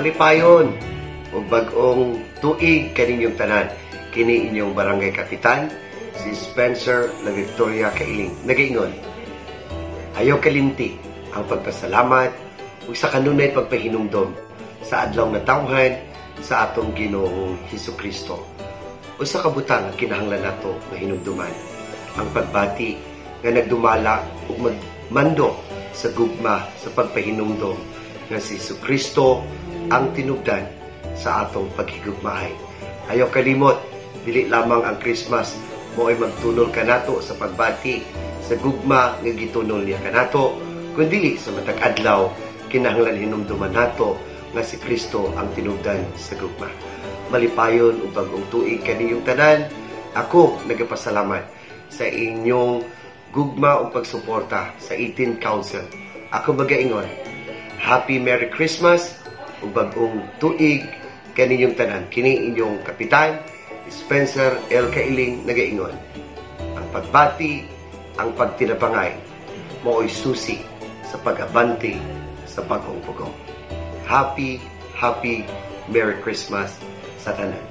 Malipayon ug bag-ong tuig kaninyong tanan. Kini inyong barangay kapitan, si Spencer La Victoria Kailing. Nagaingon, ayaw kalimti ang pagpasalamat ug sa kanunay pagpahinumdom sa adlaw na tawhan sa atong Ginoong Hesukristo. O sa kabutang ang kinahanglan nato nga hinumduman ang pagbati nga nagdumala ug magmando sa gugma sa pagpahinumdom nga si Hesukristo ang tinubdan sa atong paghigugmaay. Ayaw kalimot, dili lamang ang Christmas mo ay magtunol kanato sa pagbati sa gugma nga gitunol niya kanato, kundi sa matag adlaw kinahanglan hinumduman nato nga si Kristo ang tinubdan sa gugma. Malipayon ug bag-ong tuig kaniyong tanan. Ako nagapasalamat sa inyong gugma ug pagsuporta sa 18 Council. Ako magaingon, Happy Merry Christmas ug bag-ong tuig kaniyong tanan. Kini inyong kapitan, Spencer L. Kailing, nagaingon. Ang pagbati, ang pagtinabangay, mao'y susi sa pag-abanti sa pag-ungpugong. Happy Merry Christmas sa tanan.